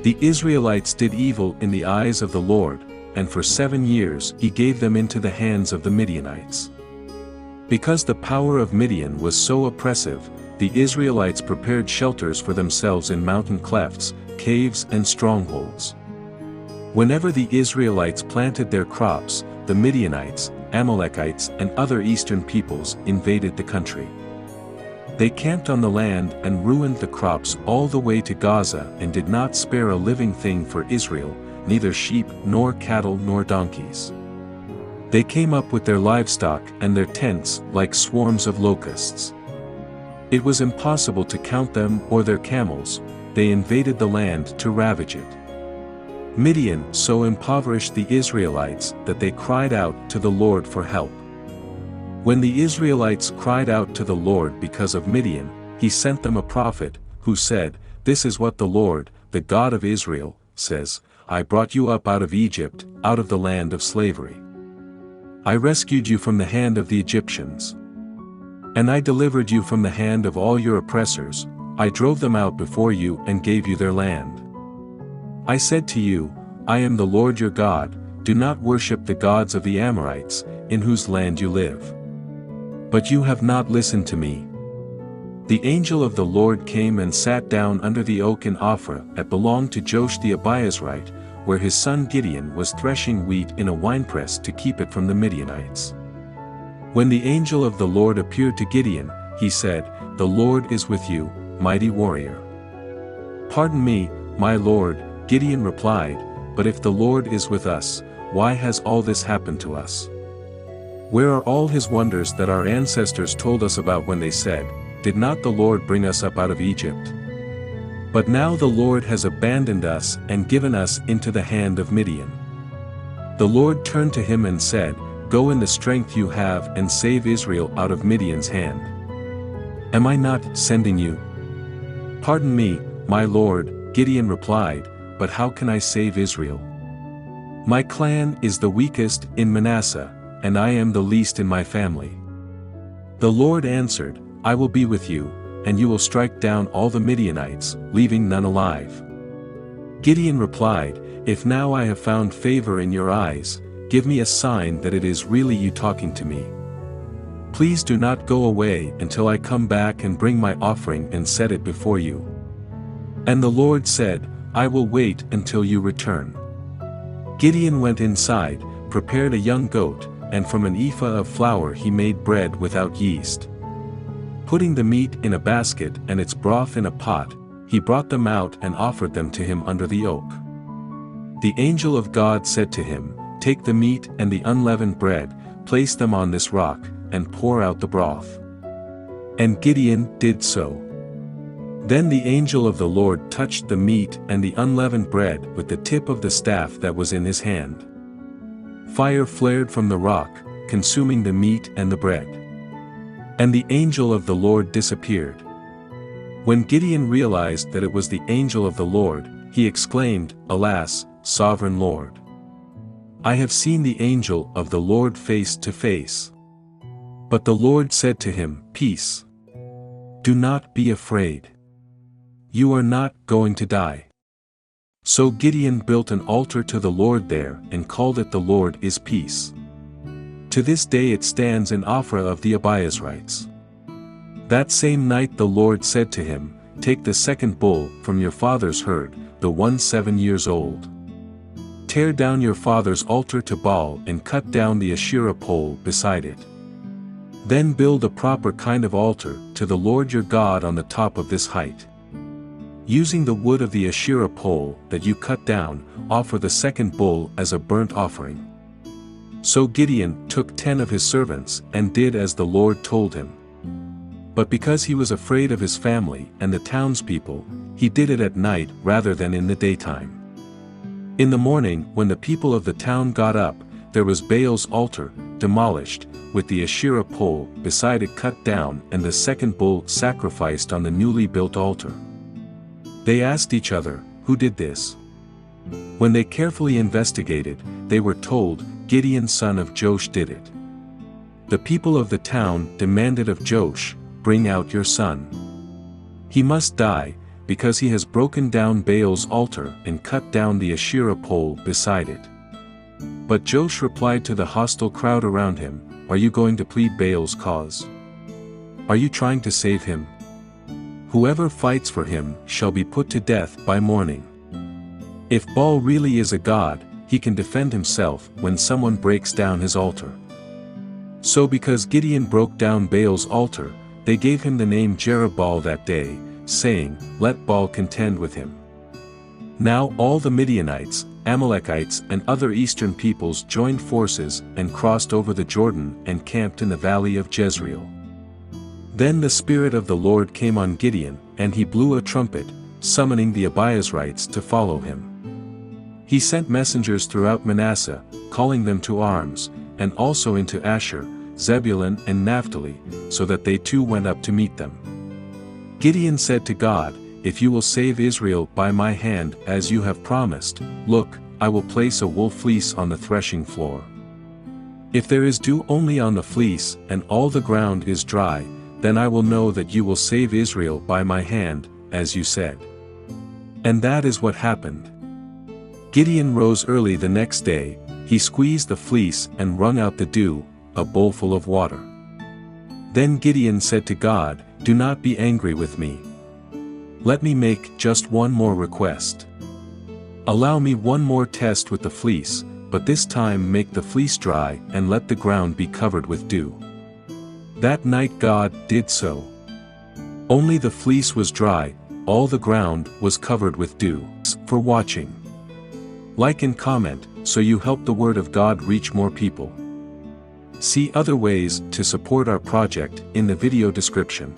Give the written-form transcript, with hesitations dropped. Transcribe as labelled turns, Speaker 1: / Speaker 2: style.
Speaker 1: The Israelites did evil in the eyes of the Lord, and for 7 years he gave them into the hands of the Midianites. Because the power of Midian was so oppressive, the Israelites prepared shelters for themselves in mountain clefts, caves and strongholds. Whenever the Israelites planted their crops, the Midianites, Amalekites and other eastern peoples invaded the country. They camped on the land and ruined the crops all the way to Gaza and did not spare a living thing for Israel, neither sheep nor cattle nor donkeys. They came up with their livestock and their tents like swarms of locusts. It was impossible to count them or their camels. They invaded the land to ravage it. Midian so impoverished the Israelites that they cried out to the Lord for help. When the Israelites cried out to the Lord because of Midian, he sent them a prophet, who said, "This is what the Lord, the God of Israel, says, I brought you up out of Egypt, out of the land of slavery. I rescued you from the hand of the Egyptians. And I delivered you from the hand of all your oppressors. I drove them out before you and gave you their land. I said to you, I am the Lord your God, do not worship the gods of the Amorites, in whose land you live. But you have not listened to me." The angel of the Lord came and sat down under the oak in Ophrah that belonged to Joash the Abiezrite, where his son Gideon was threshing wheat in a winepress to keep it from the Midianites. When the angel of the Lord appeared to Gideon, he said, "The Lord is with you, mighty warrior." "Pardon me, my Lord," Gideon replied, "but if the Lord is with us, why has all this happened to us? Where are all his wonders that our ancestors told us about when they said, 'Did not the Lord bring us up out of Egypt?' But now the Lord has abandoned us and given us into the hand of Midian." The Lord turned to him and said, "Go in the strength you have and save Israel out of Midian's hand. Am I not sending you?" "Pardon me, my Lord," Gideon replied, "but how can I save Israel? My clan is the weakest in Manasseh, and I am the least in my family." The Lord answered, "I will be with you, and you will strike down all the Midianites, leaving none alive." Gideon replied, "If now I have found favor in your eyes, give me a sign that it is really you talking to me. Please do not go away until I come back and bring my offering and set it before you." And the Lord said, "I will wait until you return." Gideon went inside, prepared a young goat, and from an ephah of flour he made bread without yeast. Putting the meat in a basket and its broth in a pot, he brought them out and offered them to him under the oak. The angel of God said to him, "Take the meat and the unleavened bread, place them on this rock, and pour out the broth." And Gideon did so. Then the angel of the Lord touched the meat and the unleavened bread with the tip of the staff that was in his hand. Fire flared from the rock, consuming the meat and the bread. And the angel of the Lord disappeared. When Gideon realized that it was the angel of the Lord, he exclaimed, "Alas, sovereign Lord! I have seen the angel of the Lord face to face." But the Lord said to him, "Peace. Do not be afraid. You are not going to die." So Gideon built an altar to the Lord there and called it "The Lord is Peace." To this day it stands in Ophrah of the Abiezrites. That same night the Lord said to him, "Take the second bull from your father's herd, the one 7 years old. Tear down your father's altar to Baal and cut down the Asherah pole beside it. Then build a proper kind of altar to the Lord your God on the top of this height. Using the wood of the Asherah pole that you cut down, offer the second bull as a burnt offering." So Gideon took 10 of his servants and did as the Lord told him. But because he was afraid of his family and the townspeople, he did it at night rather than in the daytime. In the morning, when the people of the town got up, there was Baal's altar, demolished, with the Asherah pole beside it cut down and the second bull sacrificed on the newly built altar. They asked each other, "Who did this?" When they carefully investigated, they were told, "Gideon son of Joash did it." The people of the town demanded of Joash, "Bring out your son. He must die, because he has broken down Baal's altar and cut down the Asherah pole beside it." But Joash replied to the hostile crowd around him, "Are you going to plead Baal's cause? Are you trying to save him? Whoever fights for him shall be put to death by morning. If Baal really is a god, he can defend himself when someone breaks down his altar." So because Gideon broke down Baal's altar, they gave him the name Jerubbaal that day, saying, "Let Baal contend with him." Now all the Midianites, Amalekites and other eastern peoples joined forces and crossed over the Jordan and camped in the valley of Jezreel. Then the Spirit of the Lord came on Gideon, and he blew a trumpet, summoning the Abiezrites to follow him. He sent messengers throughout Manasseh, calling them to arms, and also into Asher, Zebulun and Naphtali, so that they too went up to meet them. Gideon said to God, "If you will save Israel by my hand as you have promised, look, I will place a wool fleece on the threshing floor. If there is dew only on the fleece and all the ground is dry, then I will know that you will save Israel by my hand, as you said." And that is what happened. Gideon rose early the next day, he squeezed the fleece and wrung out the dew, a bowlful of water. Then Gideon said to God, "Do not be angry with me. Let me make just one more request. Allow me one more test with the fleece, but this time make the fleece dry and let the ground be covered with dew." That night God did so. Only the fleece was dry, all the ground was covered with dew. For watching. Like and comment, so you help the Word of God reach more people. See other ways to support our project in the video description.